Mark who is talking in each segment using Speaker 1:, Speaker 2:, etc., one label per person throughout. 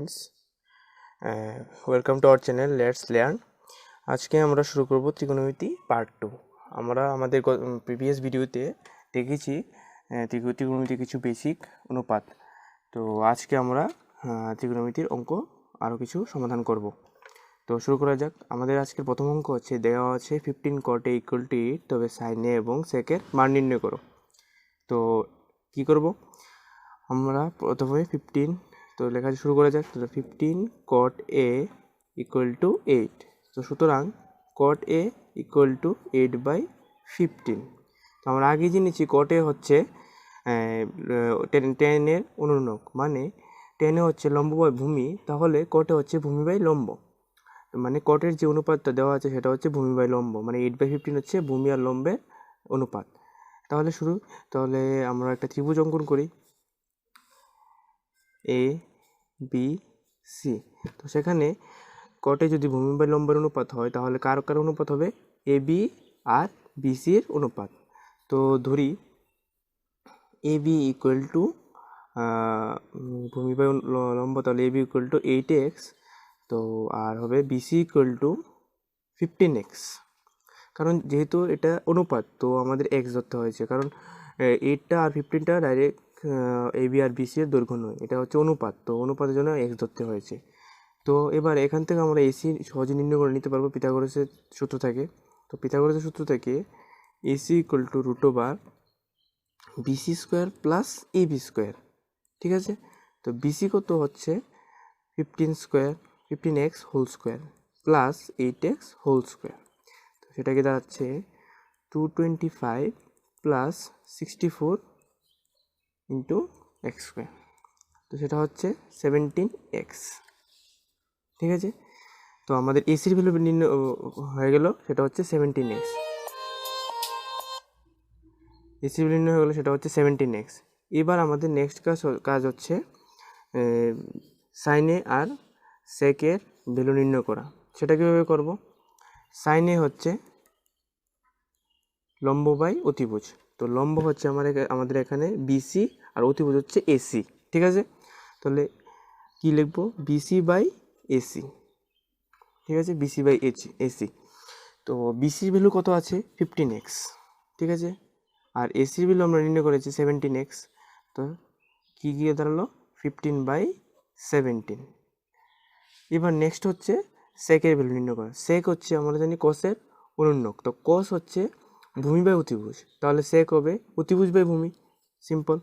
Speaker 1: Students, welcome to our channel let's learn. আজকে আমরা শুরু করব ত্রিকোণমিতি পার্ট 2। আমরা আমাদের প্রিভিয়াস ভিডিওতে দেখেছি ত্রিকোণমিতি কিছু বেসিক অনুপাত। তো আজকে আমরা ত্রিকোণমিতির অঙ্ক আরও কিছু সমাধান করব। তো শুরু করা যাক। আমাদের আজকের প্রথম অঙ্ক হচ্ছে, দেওয়া আছে 15 cot A = 8, তবে sin A এবং sec এর মান নির্ণয় করো। তো কি করব, আমরা প্রথমে 15 তো লেখা শুরু করা যাক। তো 15 cot A = 8। তো সুতরাং cot A = 8/15। তো আমরা আগে জেনেছি cot A হচ্ছে tan এর অনুরণক, মানে tan A হচ্ছে লম্ব বাই ভূমি, তাহলে cot A হচ্ছে ভূমি বাই লম্ব। মানে cot এর যে অনুপাতটা দেওয়া আছে সেটা হচ্ছে ভূমি বাই লম্ব, মানে 8/15 হচ্ছে ভূমি আর লম্বের অনুপাত। তাহলে আমরা একটা ত্রিভুজ অঙ্কন করি, এ বি সি। তো সেখানে cot A যদি ভূমি বাই লম্বের অনুপাত হয়, তাহলে কার কার অনুপাত হবে? এ বি আর বি সির অনুপাত। তো ধরি এ বি ইকুয়াল টু ভূমি বাই লম্ব, তাহলে A B equal to 8x, তো আর হবে B C equal to 15x। কারণ যেহেতু এটা অনুপাত, তো আমাদের এক্স ধরতে হয়েছে, কারণ 8টা আর 15টা direct A B R B C এর দৈর্ঘ্য নয়, এটা হচ্ছে অনুপাত, তো অনুপাতের জন্য এক্স ধরতে হয়েছে। তো এবার এখান থেকে আমরা এসি সহজে নির্ণয় করে নিতে পারবো পিথাগোরাসের সূত্র থেকে। তো পিথাগোরাসের সূত্র থেকে এসি ইকুয়াল টু √বিসি স্কোয়ার প্লাস এবি স্কোয়ার, ঠিক আছে। তো বিসি কত হচ্ছে 15x whole square plus 8x whole square. তো সেটাকে দাঁড়াচ্ছে 225 প্লাস 64 ইন্টু এক্স স্কোয়ার। তো সেটা হচ্ছে 17x, ঠিক আছে। তো আমাদের এসির ভ্যালু নির্ণয় হয়ে গেল, সেটা হচ্ছে 17x। এসির ভ্যালু নির্ণয় হয়ে গেলো, সেটা হচ্ছে 17x। এবার আমাদের নেক্সট কাজ হচ্ছে sin A আর sec এর ভ্যালু নির্ণয় করা। সেটা কীভাবে করব? sin A হচ্ছে লম্ব বাই অতিভুজ। তো লম্ব হচ্ছে আমাদের এখানে বিসি আর অতিভুজ হচ্ছে এসি, ঠিক আছে। তাহলে কি লিখবো? বিসি বাই এসি, ঠিক আছে, বিসি বাই এসি। তো বিসির ভ্যালু কত আছে? 15x, ঠিক আছে। আর এসির ভ্যালু আমরা নির্ণয় করেছি 17x। তো কি গিয়ে দাঁড়ালো? 15/17। এবার নেক্সট হচ্ছে সেকের ভ্যালু নির্ণয় করা। সেক হচ্ছে আমরা জানি কসের অনুরণক, তো কস হচ্ছে ভূমি বাই অতিভুজ, তাহলে সেক হবে অতিভুজ বাই ভূমি, সিম্পল।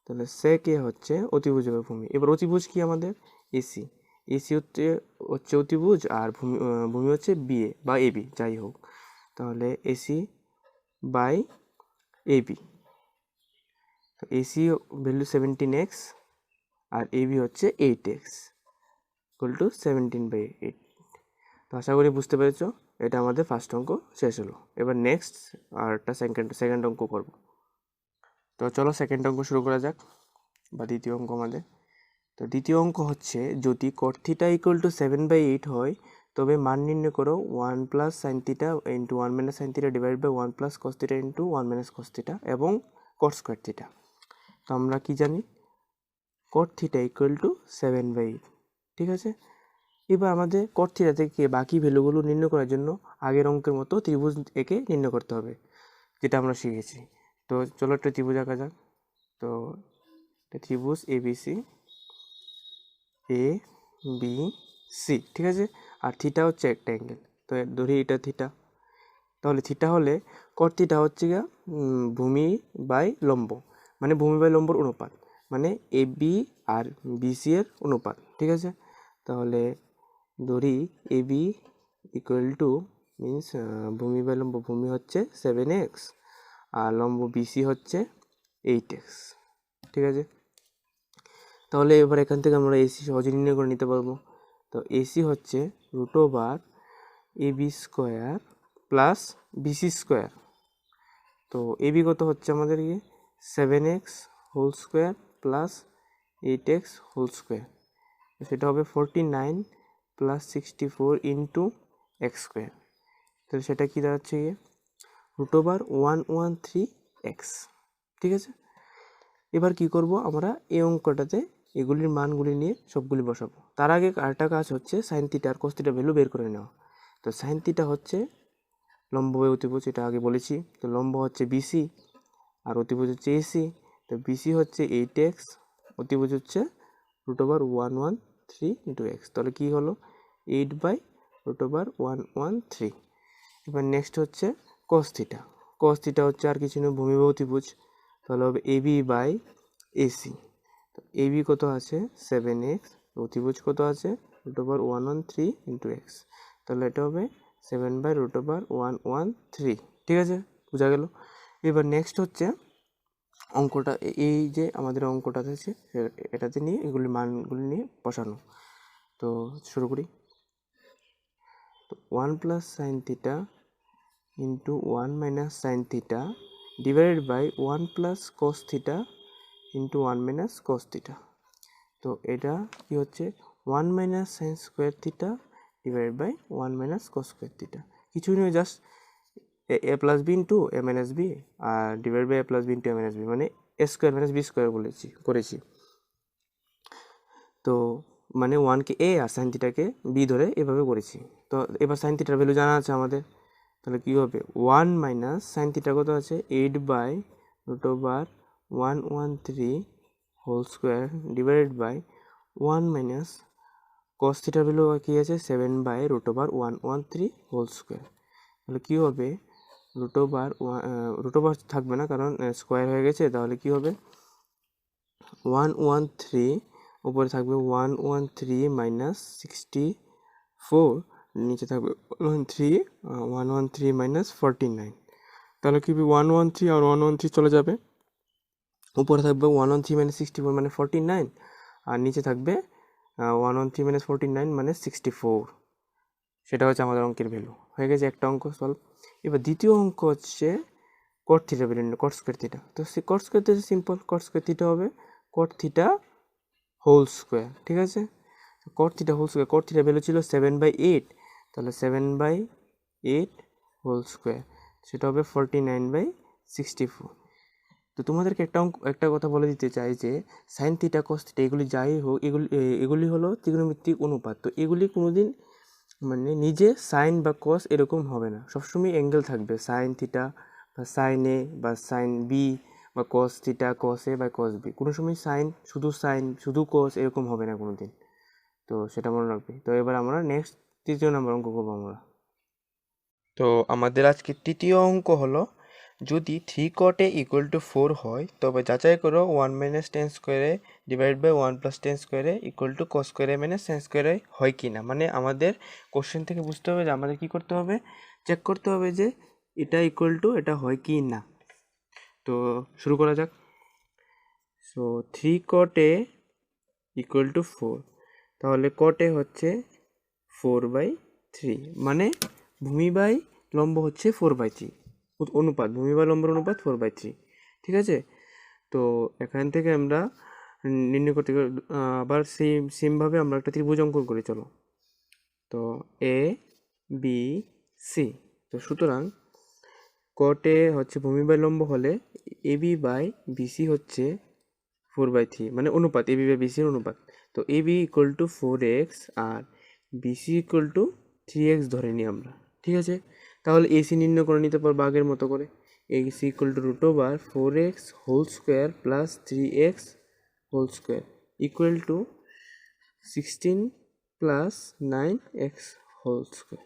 Speaker 1: তাহলে সেক এ হচ্ছে অতিভুজ বাই ভূমি। এবার অতিভুজ কি আমাদের? এসি। এসি হচ্ছে অতিভুজ, আর ভূমি হচ্ছে বিএ বা এবি, যাই হোক। তাহলে এসি বাই এবি। তো এসি ভ্যালু 17x আর এবি হচ্ছে 8x ইকুয়াল টু 17/8। তো আশা করি বুঝতে পেরেছো। এটা আমাদের ফার্স্ট অঙ্ক শেষ হলো। এবার নেক্সট আর একটা সেকেন্ড অঙ্ক করব। তো চলো সেকেন্ড অঙ্ক শুরু করা যাক, বা দ্বিতীয় অঙ্ক আমাদের। তো দ্বিতীয় অঙ্ক হচ্ছে, যদি cot θ = 7/8 হয়, তবে মান নির্ণয় করো 1 + sin θ × 1 - sin θ / 1 + cos θ × 1 - cos θ এবং cot স্কোয়ার θ। তো আমরা কি জানি? cot θ = 7/8, ঠিক আছে। এবার আমাদের cot θ থেকে বাকি ভ্যালুগুলো নির্ণয় করার জন্য আগের অঙ্কের মতো ত্রিভুজ একে নির্ণয় করতে হবে, যেটা আমরা শিখেছি। তো চলো একটা ত্রিভুজ আঁকা যাক। তো ত্রিভুজ এবিসি, এ বি সি, ঠিক আছে। আর থিটা হচ্ছে একটা অ্যাঙ্গেল, তো ধরি এটা থিটা। তাহলে থিটা হলে cot θ হচ্ছে গিয়া ভূমি বাই লম্ব, মানে ভূমি বাই লম্বর অনুপাত, মানে এ বি আর বিসি এর অনুপাত, ঠিক আছে। তাহলে ধরি A B equal to means ভূমি বাই লম্ব, ভূমি হচ্ছে 7x আর লম্ব বিসি হচ্ছে 8x, ঠিক আছে। তাহলে এবার এখান থেকে আমরা এসি সহজে নির্ণয় করে নিতে পারবো। তো এসি হচ্ছে √এবি স্কোয়ার প্লাস বিসি স্কোয়ার। তো এবি কত হচ্ছে আমাদের? 7x whole square plus 8x whole square, সেটা হবে 49 প্লাস 64 ইন্টু এক্স স্কোয়ার। তাহলে সেটা কী দাঁড়াচ্ছে? √113x, ঠিক আছে। এবার কি করব? আমরা এই অঙ্কটাতে এগুলির মানগুলি নিয়ে সবগুলি বসাবো। তার আগে আরেকটা কাজ হচ্ছে সাইন থিটা আর কস থিটা ভ্যালু বের করে নেওয়া। তো সাইন থিটা হচ্ছে লম্ব বাই অতিভুজ, এটা আগে বলেছি। তো লম্ব হচ্ছে বিসি আর অতিভুজ হচ্ছে এসি। তো বিসি হচ্ছে 8x, অতিভুজ হচ্ছে √113 ইন্টু এক্স। তাহলে কী হলো 8/√113। এবার নেক্সট হচ্ছে কস থিটা। কস থিটা হচ্ছে আর কিছু নয় ভূমি বাই অতিভুজ, তাহলে হবে এবি বাই এসি। তো এবি কত আছে 7x, অতিভুজ কত আছে √113 ইন্টু এক্স। তাহলে এটা হবে 7/√113। ঠিক আছে, বোঝা গেল। এবার নেক্সট হচ্ছে অঙ্কটা, এই যে আমাদের অঙ্কটা আছে এটাতে নিয়ে এগুলির মানগুলি নিয়ে বসানো। তো শুরু করি। তো 1 + sin θ into 1 - sin θ divided by 1 + cos θ into 1 - cos θ। তো এটা কি হচ্ছে 1 - sin square θ divided by 1 - cos square θ। কিছুই নয়, just a + b into a - b আর divide by a + b into a - b, মানে a স্কোয়ার - b স্কোয়ার করেছি। তো মানে 1কে a আর সাইন থিটাকে b ধরে এভাবে করেছি। তো এবার সাইন থিটার ভ্যালু জানা আছে আমাদের, তাহলে কী হবে 1 - sin θ কত আছে 8/√113 whole square divided by 1 - cos θ value কী আছে 7/√113 হোল স্কোয়ার। তাহলে কী হবে √1 থাকবে না কারণ স্কোয়ার হয়ে গেছে। তাহলে কী হবে 113, উপরে থাকবে 113 - 64, নিচে থাকবে 113 - 49। তাহলে কি হবে 113 আর 113 চলে যাবে, উপরে থাকবে 113 - 64 মানে 49, আর নিচে থাকবে 113 - 49 মানে 64। সেটা হচ্ছে আমাদের অঙ্কের ভ্যালু। হয়ে গেছে একটা অঙ্ক সলভ। এবার দ্বিতীয় অঙ্ক হচ্ছে cot θ value, cot square theta. তো cot square theta simple, cot square theta হবে cot θ হোল স্কোয়ার। ঠিক আছে, cot θ whole square, cot θ value ছিল 7/8, তাহলে 7/8 হোল স্কোয়ার, সেটা হবে 49/64। তো তোমাদেরকে একটা কথা বলে দিতে চাই যে সাইন থিটা কস থিটা এগুলি যাই হোক, এগুলি হলো ত্রিকোণমিতিক অনুপাত। তো এগুলি কোনোদিন মানে নিজে সাইন বা কস এরকম হবে না, সবসময় অ্যাঙ্গেল থাকবে সাইন থিটা বা সাইন এ বা সাইন বি বা কস থিটা কস এ বা কস বি। কোনো সময় সাইন শুধু কস এরকম হবে না কোনো দিন। তো সেটা মনে রাখবে। তো এবার আমরা নেক্সট 3য় নম্বর অঙ্ক করবো আমরা। তো আমাদের আজকে 3য় অঙ্ক হলো, যদি 3 cot a = 4 হয় তবে যাচাই করো 1 - tan স্কোয়ারে ডিভাইড বাই 1 + tan স্কোয়ারে = cos স্কোয়ারে - sin স্কোয়ারে হয় কি না। মানে আমাদের কোশ্চেন থেকে বুঝতে হবে যে আমাদের কি করতে হবে, চেক করতে হবে যে এটা এটা হয় কি না। তো শুরু করা যাক। সো 3 cot a = 4, তাহলে cot a হচ্ছে 4/3, মানে ভূমি বাই লম্ব হচ্ছে 4/3 অনুপাত, ভূমি বা লম্বের অনুপাত 4/3। ঠিক আছে, তো এখান থেকে আমরা নির্ণয় করতে আবার সেমভাবে আমরা একটা ত্রিভুজ অঙ্কন করি, চলো। তো এ বি সি, তো সুতরাং cot a হচ্ছে ভূমি বাই লম্ব হলে এবি বাই বিসি হচ্ছে 4/3, মানে অনুপাত এবি বাই বিসির অনুপাত। তো এবি = 4x আর বিসি = 3x ধরে নিই আমরা। ঠিক আছে, তাহলে এসি নির্ণয় করে নিতে পারবো আগের মতো করে। AC = √4x whole square plus 3x whole square = 16 + 9x whole square.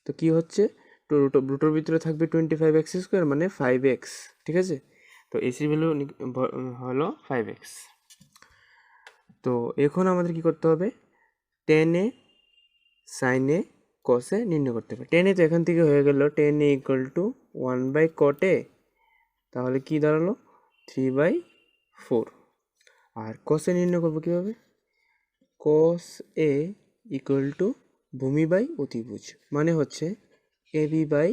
Speaker 1: তো কী হচ্ছে রুটোর ভিতরে থাকবে 25x², মানে 5x। ঠিক আছে, তো এসির ভ্যালু হলো 5x। তো এখন আমাদের কি করতে হবে, tan a sin a cos a নির্ণয় করতে হবে। tan a তো এখান থেকে হয়ে গেল tan a = 1/cot a, তাহলে কি দাঁড়ালো 3/4। আর cos a নির্ণয় করবো কীভাবে, cos a = ভূমি বাই অতিভুজ, মানে হচ্ছে AB by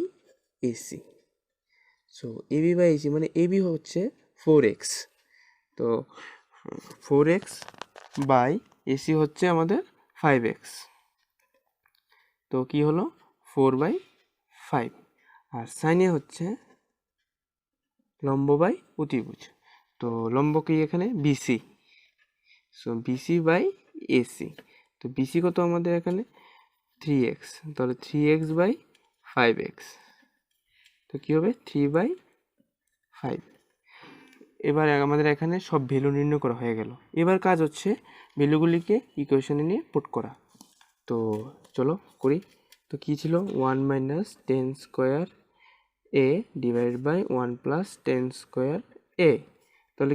Speaker 1: AC. So AB by AC মানে এবি হচ্ছে 4x, তো 4x বাই এসি হচ্ছে আমাদের 5x। তো কি হলো 4/5। আর সাইনে হচ্ছে লম্ব বাই অতিভুজ, তো লম্ব কি এখানে BC. So BC by AC. তো বিসি কত আমাদের এখানে 3x, তাহলে 3x বাই 5x, তো কী হবে 3/5। এবার আমাদের এখানে সব ভ্যালু নির্ণয় করা হয়ে গেল। এবার কাজ হচ্ছে ভ্যালুগুলিকে ইকুয়েশনে নিয়ে পুট করা। তো চলো করি। তো কী ছিল 1 minus 10 square A divide by 1 plus 10 square A, তাহলে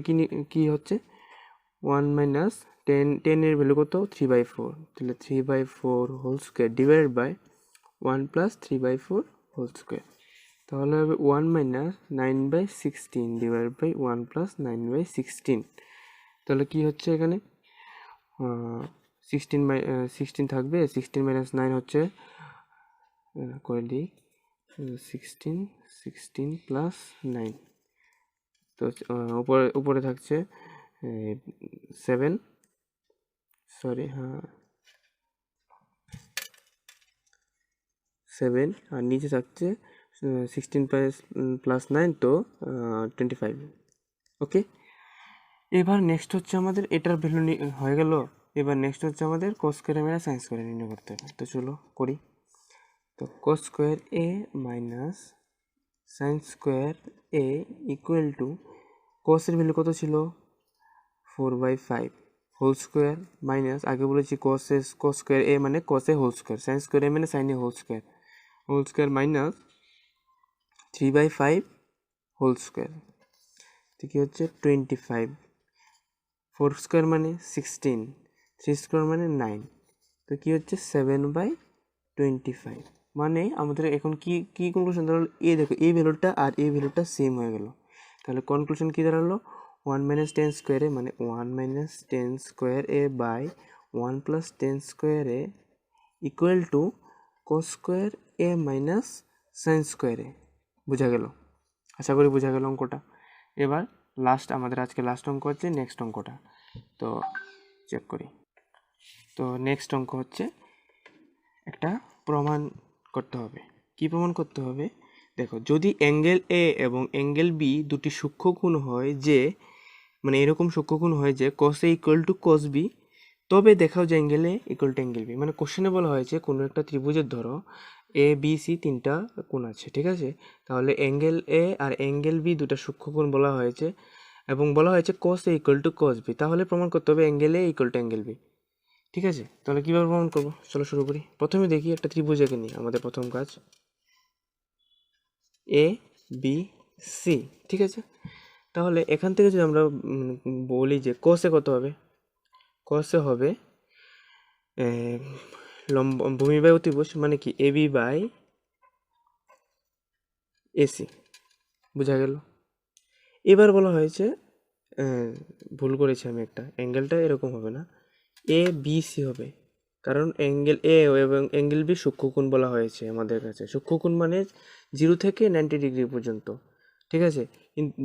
Speaker 1: কি হচ্ছে 1 মাইনাস 10 এর ভ্যালু কত 3/4, তাহলে 3/4 whole square divide by 1 plus 3/4 whole square, তাহলে হবে 1 মাইনাস 9/16 ডিভাইড বাই 1 প্লাস 9/16। তাহলে কি হচ্ছে এখানে 16 থাকবে, 16 মাইনাস 9 হচ্ছে করে দিই 16 প্লাস 9, তো উপরে থাকছে 7, সরি হ্যাঁ 7, আর নিচে থাকছে 16 প্লাস 9, তো 25। ওকে, এবার নেক্সট হচ্ছে আমাদের এটার ভ্যালু হয়ে গেল। এবার নেক্সট হচ্ছে আমাদের cos square minus sine square নির্ণয় করতে হবে। তো চলো করি। তো cos square A minus sine square A equal to কসের ভ্যালু কত ছিল 4/5 হোল স্কোয়ার মাইনাস আগে বলেছি কস স্কোয়ার এ মানে cos A whole square, sine square A মানে sine A whole square minus 3/5 whole square, তো কী হচ্ছে 25। 4 স্কোয়ার মানে 16, 3 স্কোয়ার মানে 9, তো কী হচ্ছে 7/25। মানে আমাদের এখন কি কনক্লুশন দাঁড়ালো, দেখো এই ভ্যালুটা আর এই ভ্যালুটা সেম হয়ে গেল। তাহলে কনক্লুশন কী দাঁড়ালো 1 মাইনাস 10 স্কোয়ার এ মানে 1 minus 10 square A by 1 plus 10 square A equal to cos square A minus sine square A. বোঝা গেল? আশা করি বোঝা গেল অঙ্কটা। এবার আমাদের আজকে লাস্ট অঙ্ক হচ্ছে নেক্সট অঙ্কটা, তো চেক করি। তো নেক্সট অঙ্ক হচ্ছে একটা প্রমাণ করতে হবে। কি প্রমাণ করতে হবে? দেখো, যদি অ্যাঙ্গেল এ এবং অ্যাঙ্গেল বি দুটি সূক্ষ্মকোণ হয়, যে মানে এরকম সূক্ষ্মকোণ হয় যে cos A equal to cos B, তবে দেখাও যে angle A equal to angle B. মানে কোশ্চেনে বলা হয়েছে কোনো একটা ত্রিভুজের ধরো এ বি সি তিনটা কোণ আছে, ঠিক আছে? তাহলে অ্যাঙ্গেল এ আর অ্যাঙ্গেল বি দুটা সূক্ষ্মকোণ বলা হয়েছে এবং বলা হয়েছে cos A equal to cos B, তাহলে প্রমাণ করতে হবে angle A equal to angle B. ঠিক আছে, তাহলে কীভাবে প্রমাণ করবো চলো শুরু করি। প্রথমে দেখি একটা ত্রিভুজ এঁকে নিই। আমাদের প্রথম কাজ এ বি সি, ঠিক আছে? তাহলে এখান থেকে যদি আমরা বলি যে কসে কত হবে, কসে হবে ভূমি বাই অতিভুজ মানে কি এ বি বাই এসি। বোঝা গেল? এবার বলা হয়েছে ভুল করেছি আমি, একটা অ্যাঙ্গেলটা এরকম হবে না, এ বি সি হবে, কারণ অ্যাঙ্গেল এ এবং অ্যাঙ্গেল বি সূক্ষ্মকোণ বলা হয়েছে আমাদের কাছে। সূক্ষ্মকোণ মানে 0 থেকে 90 ডিগ্রি পর্যন্ত, ঠিক আছে?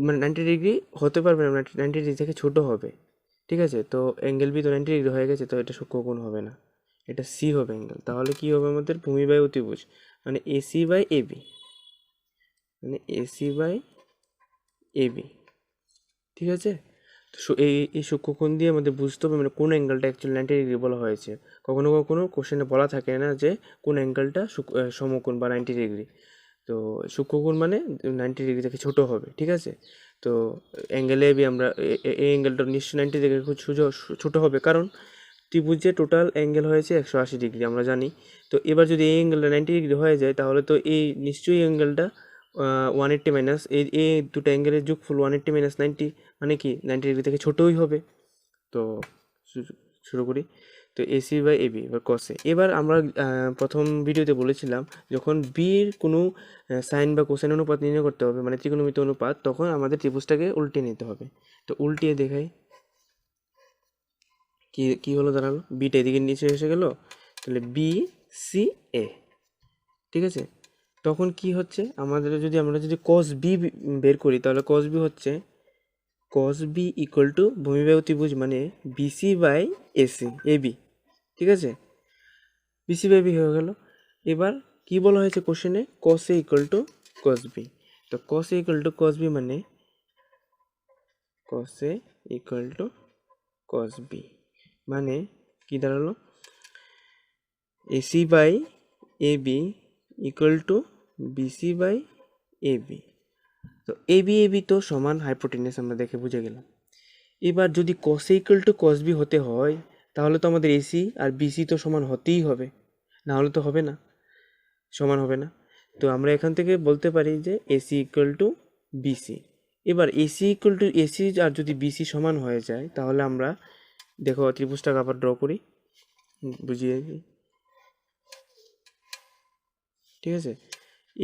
Speaker 1: মানে 90 ডিগ্রি হতে পারবে না, 90 ডিগ্রি থেকে ছোট হবে, ঠিক আছে? তো অ্যাঙ্গেল বি তো 90 ডিগ্রি হয়ে গেছে, তো এটা সূক্ষ্মকোণ হবে না, এটা সি হবে অ্যাঙ্গেল। তাহলে কি হবে আমাদের ভূমি বাই অতিভুজ মানে এসি বাই এবি, মানে এসি বাই এবি, ঠিক আছে? তো এই সূক্ষ্মকোণ দিয়ে আমাদের বুঝতে হবে মানে কোন অ্যাঙ্গেলটা অ্যাকচুয়ালি 90 ডিগ্রি বলা হয়েছে। কখনো কখনো কোশ্চেনে বলা থাকে না যে কোন অ্যাঙ্গেলটা সমকোণ বা 90 ডিগ্রি, তো সূক্ষ্মকোণ মানে 90 ডিগ্রি থেকে ছোটো হবে, ঠিক আছে? তো অ্যাঙ্গেল এ বি আমরা এই অ্যাঙ্গেলটা নিশ্চয়ই 90 ডিগ্রি খুব ছোটো হবে, কারণ ত্রিভুজে টোটাল অ্যাঙ্গেল হয়েছে 180 ডিগ্রি আমরা জানি। তো এবার যদি এই অ্যাঙ্গেলটা 90 ডিগ্রি হয়ে যায়, তাহলে তো এই নিশ্চয়ই অ্যাঙ্গেলটা 180 মাইনাস এই দুটো অ্যাঙ্গেলের যোগফল 180 মাইনাস 90 মানে কি 90 ডিগ্রি থেকে ছোটোই হবে। তো শুরু করি। তো এসি বাই এবি বা কসে। এবার আমরা প্রথম ভিডিওতে বলেছিলাম যখন বির কোনো সাইন বা কোসাইন অনুপাত নির্ণয় করতে হবে, মানে ত্রিকোণমিতি অনুপাত, তখন আমাদের ত্রিভুজটাকে উল্টে নিতে হবে। তো উল্টিয়ে দেখাই কি হলো, দাঁড়ালো বিটা এদিকে নিচে এসে গেল, তাহলে বি সি এ, ঠিক আছে? তখন কি হচ্ছে আমরা যদি কস বি বের করি, তাহলে কস বি হচ্ছে কস বি ইকুয়াল টু ভূমি বাই অতিভুজ মানে বিসি বাই এসি এবি, ঠিক আছে? বিসি বাই বি হয়ে গেল। এবার কি বলা হয়েছে কোশ্চেনে, cos A equal to cos B. তো cos A equal to cos B মানে cos A equal to cos B, মানে কি দাঁড়ালো, AC by AB equal to BC by AB। তো AB তো সমান হাইপোটেনিউস, আমরা দেখে বুঝে গেলাম। এবার যদি cos A equal to cos B হতে হয়, তাহলে তো আমাদের AC আর BC তো সমান হতেই হবে, না হলে তো হবে না, সমান হবে না। তো আমরা এখান থেকে বলতে পারি যে AC ইকুয়াল টু BC। এবার AC ইকুয়াল টু AC আর যদি BC সমান হয়ে যায়, তাহলে আমরা দেখো ত্রিভুজটাকে আবার ড্র করি, বুঝিয়ে দিই। ঠিক আছে,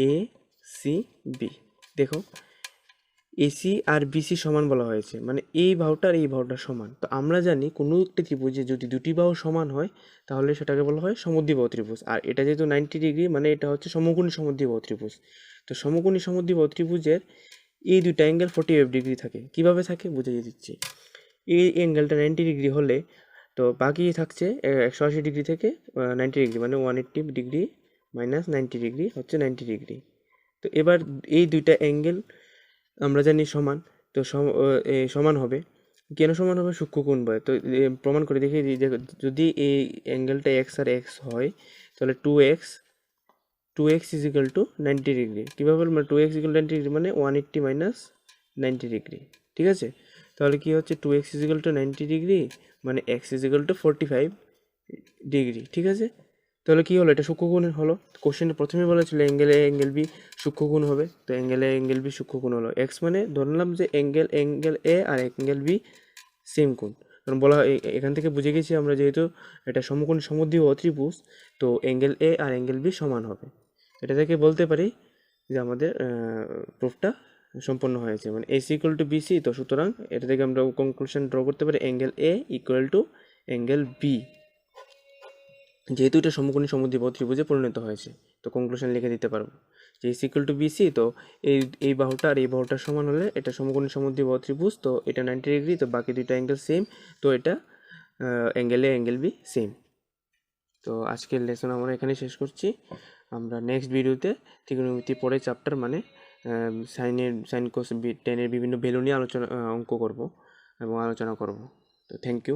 Speaker 1: ACB, দেখো AC আর BC সমান বলা হয়েছে, মানে এই বাহুটা আর এই বাহুটা সমান। তো আমরা জানি কোনো একটি ত্রিভুজে যদি দুটি বাহু সমান হয়, তাহলে সেটাকে বলা হয় সমদ্বিবাহু ত্রিভুজ। আর এটা যেহেতু 90 ডিগ্রি, মানে এটা হচ্ছে সমকোণী সমদ্বিবাহু ত্রিভুজ। তো সমকোণী সমদ্বিবাহু ত্রিভুজের এই দুইটা অ্যাঙ্গেল 45 ডিগ্রি থাকে। কিভাবে থাকে বুঝিয়ে দিচ্ছি। এই অ্যাঙ্গেলটা 90 ডিগ্রি হলে, তো বাকি থাকছে 180 ডিগ্রি থেকে 90 ডিগ্রি, মানে 180 ডিগ্রি মাইনাস 90 ডিগ্রি হচ্ছে 90 ডিগ্রি। তো এবার এই দুইটা অ্যাঙ্গেল আমরা জানি সমান, তো সমান হবে। কেন সমান হবে? সূক্ষ্মকোণ বলে। তো প্রমাণ করে দেখিয়ে দিই। যদি এই অ্যাঙ্গেলটা এক্স আর এক্স হয়, তাহলে 2x is equal to 90 degree. কীভাবে? মানে 2x ইকাল 90 ডিগ্রি মানে 180 মাইনাস 90 ডিগ্রি। ঠিক আছে, তাহলে কি হচ্ছে 2x is equal to 90 degree, মানে x is equal to 45 degree. ঠিক আছে, তাহলে কি হলো? এটা সূক্ষ্মকোণ হলো। কোশ্চেনে প্রথমে বলেছিল অ্যাঙ্গেল এ অ্যাঙ্গেল বি সূক্ষ্মকোণ হবে, তো অ্যাঙ্গেল এ অ্যাঙ্গেল বি সূক্ষ্মকোণ হলো। এক্স মানে ধরলাম যে অ্যাঙ্গেল এ আর অ্যাঙ্গেল বি সেম কোণ, কারণ বলা হয় এখান থেকে বুঝে গেছি আমরা যেহেতু এটা সমকোণ সমদ্বিবাহু ত্রিভুজ, তো অ্যাঙ্গেল এ আর অ্যাঙ্গেল বি সমান হবে। এটা থেকে বলতে পারি যে আমাদের প্রুফটা সম্পন্ন হয়েছে, মানে AC ইকুয়াল টু BC। তো সুতরাং এটা থেকে আমরা কনক্লুশন ড্র করতে পারি angle A equal to angle B, যেহেতু এটা সমকোণী সমদ্বিবাহু ত্রিভুজে পরিণত হয়েছে। তো কনক্লুশন লিখে দিতে পারবো যে AC ইকুয়াল টু BC। তো এই বাহুটা আর এই বাহুটার সমান হলে এটা সমকোণী সমদ্বিবাহু ত্রিভুজ। তো এটা 90 ডিগ্রি, তো বাকি দুইটা অ্যাঙ্গেল সেম, তো এটা angle A angle B same. তো আজকের লেসন আমরা এখানে শেষ করছি। আমরা নেক্সট ভিডিওতে ত্রিকোণমিতি পরে চ্যাপ্টার, মানে সাইন কোস টেনের বিভিন্ন ভ্যালু নিয়ে অঙ্ক করব এবং আলোচনা করব। তো থ্যাংক ইউ।